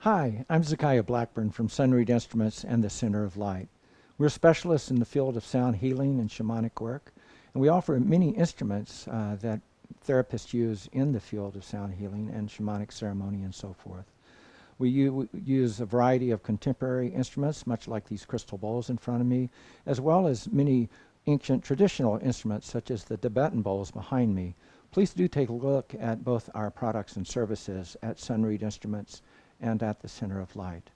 Hi, I'm Zekiah Blackburn from Sunreed Instruments and the Center of Light. We're specialists in the field of sound healing and shamanic work, and we offer many instruments that therapists use in the field of sound healing and shamanic ceremony and so forth. We use a variety of contemporary instruments, much like these crystal bowls in front of me, as well as many ancient traditional instruments such as the Tibetan bowls behind me. Please do take a look at both our products and services at Sunreed Instruments and at the Center of Light.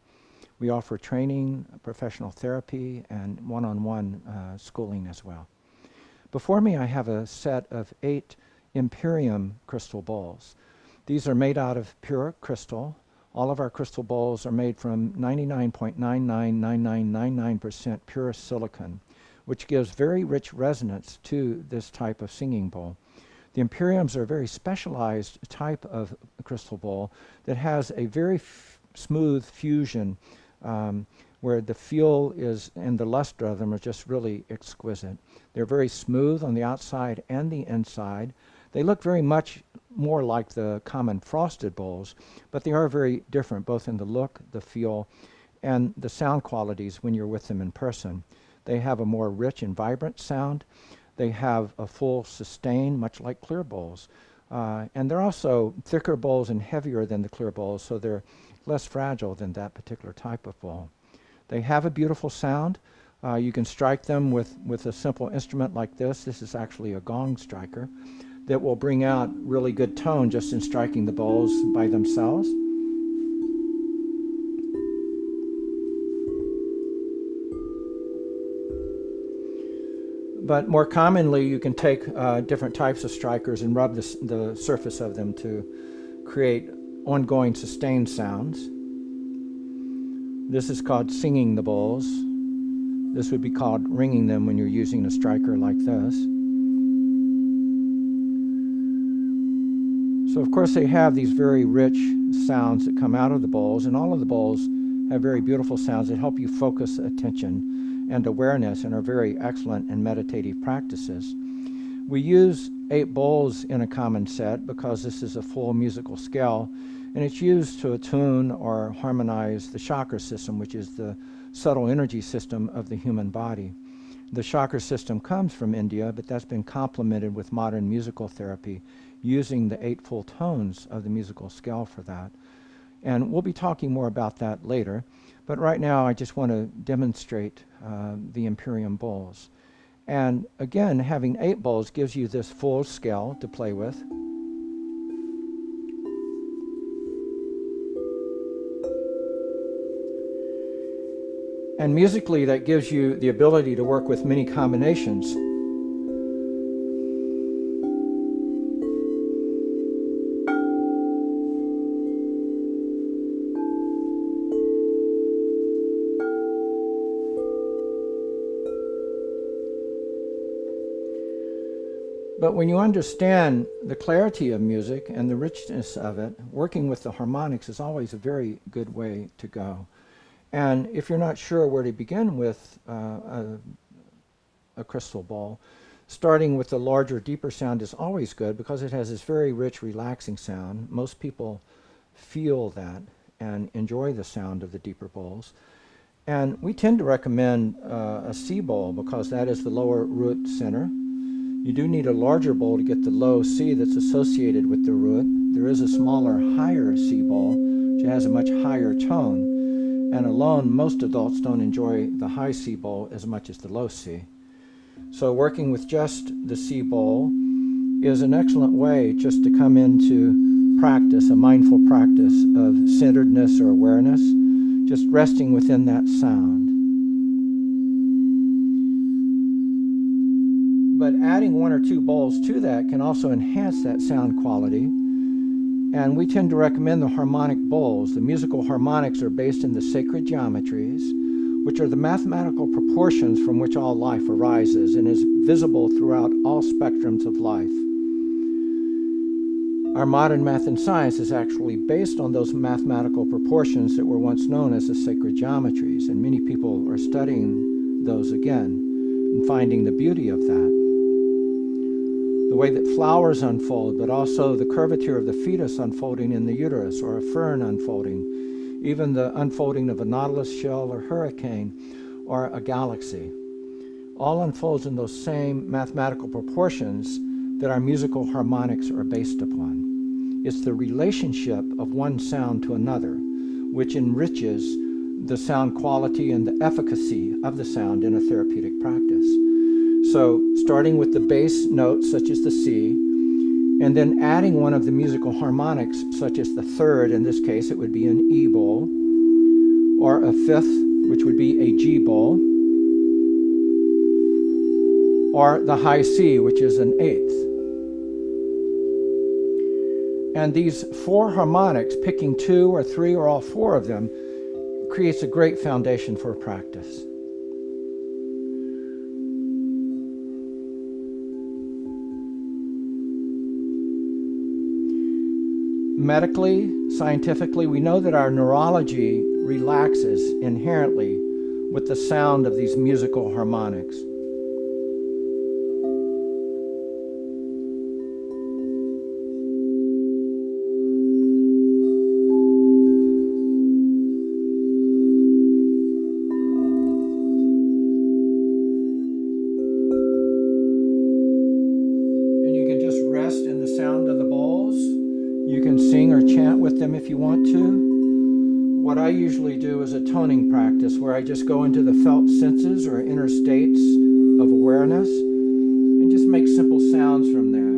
We offer training, professional therapy, and one-on-one schooling as well. Before me I have a set of 8 Imperium crystal bowls. These are made out of pure crystal. All of our crystal bowls are made from 99.999999% pure silicon, which gives very rich resonance to this type of singing bowl. The Imperiums are a very specialized type of crystal bowl that has a very smooth fusion where the feel is and the luster of them are just really exquisite. They're very smooth on the outside and the inside. They look very much more like the common frosted bowls, but they are very different both in the look, the feel, and the sound qualities when you're with them in person. They have a more rich and vibrant sound. They have a full sustain, much like clear bowls. And they're also thicker bowls and heavier than the clear bowls, so they're less fragile than that particular type of bowl. They have a beautiful sound. You can strike them with a simple instrument like this. This is actually a gong striker that will bring out really good tone just in striking the bowls by themselves. But more commonly, you can take different types of strikers and rub the surface of them to create ongoing sustained sounds. This is called singing the bowls. This would be called ringing them when you're using a striker like this. So of course they have these very rich sounds that come out of the bowls, and all of the bowls have very beautiful sounds that help you focus attention and awareness and are very excellent and meditative practices. We use 8 bowls in a common set because this is a full musical scale, and it's used to attune or harmonize the chakra system, which is the subtle energy system of the human body. The chakra system comes from India, but that's been complemented with modern musical therapy using the 8 full tones of the musical scale for that. And we'll be talking more about that later. But right now I just want to demonstrate the Imperium bowls. And again, having 8 bowls gives you this full scale to play with. And musically, that gives you the ability to work with many combinations. But when you understand the clarity of music and the richness of it, working with the harmonics is always a very good way to go. And if you're not sure where to begin with a crystal bowl, starting with the larger, deeper sound is always good because it has this very rich, relaxing sound. Most people feel that and enjoy the sound of the deeper bowls. And we tend to recommend a C bowl because that is the lower root center. You do need a larger bowl to get the low C that's associated with the root. There is a smaller, higher C bowl, which has a much higher tone. And alone, most adults don't enjoy the high C bowl as much as the low C. So working with just the C bowl is an excellent way just to come into practice, a mindful practice of centeredness or awareness, just resting within that sound. But adding 1 or 2 bowls to that can also enhance that sound quality. And we tend to recommend the harmonic bowls. The musical harmonics are based in the sacred geometries, which are the mathematical proportions from which all life arises and is visible throughout all spectrums of life. Our modern math and science is actually based on those mathematical proportions that were once known as the sacred geometries, and many people are studying those again and finding the beauty of that. The way that flowers unfold, but also the curvature of the fetus unfolding in the uterus or a fern unfolding, even the unfolding of a nautilus shell or hurricane or a galaxy, all unfolds in those same mathematical proportions that our musical harmonics are based upon. It's the relationship of one sound to another which enriches the sound quality and the efficacy of the sound in a therapeutic practice. So starting with the bass notes such as the C, and then adding one of the musical harmonics such as the third, in this case it would be an E bowl, or a fifth, which would be a G bowl, or the high C, which is an eighth. And these four harmonics, picking two or three or all four of them, creates a great foundation for a practice. Medically, scientifically, we know that our neurology relaxes inherently with the sound of these musical harmonics. If you want to. What I usually do is a toning practice where I just go into the felt senses or inner states of awareness and just make simple sounds from there.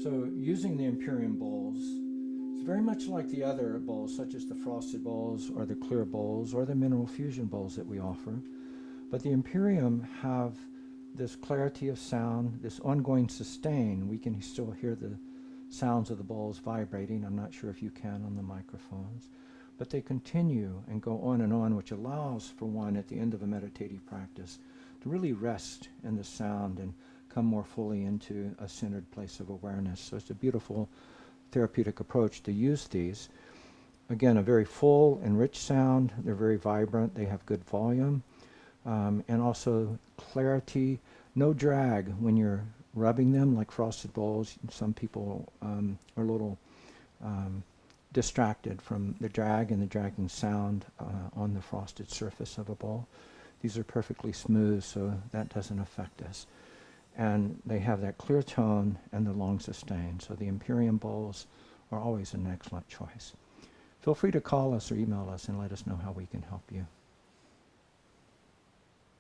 So using the Imperium bowls, it's very much like the other bowls, such as the frosted bowls or the clear bowls or the mineral fusion bowls that we offer. But the Imperium have this clarity of sound, this ongoing sustain. We can still hear the sounds of the bowls vibrating. I'm not sure if you can on the microphones. But they continue and go on, which allows for one at the end of a meditative practice to really rest in the sound and come more fully into a centered place of awareness. So it's a beautiful therapeutic approach to use these. Again, a very full and rich sound. They're very vibrant. They have good volume. And also clarity, no drag when you're rubbing them like frosted bowls. Some people are a little distracted from the drag and the dragging sound on the frosted surface of a bowl. These are perfectly smooth, so that doesn't affect us. And they have that clear tone and the long sustain. So the Imperium bowls are always an excellent choice. Feel free to call us or email us and let us know how we can help you.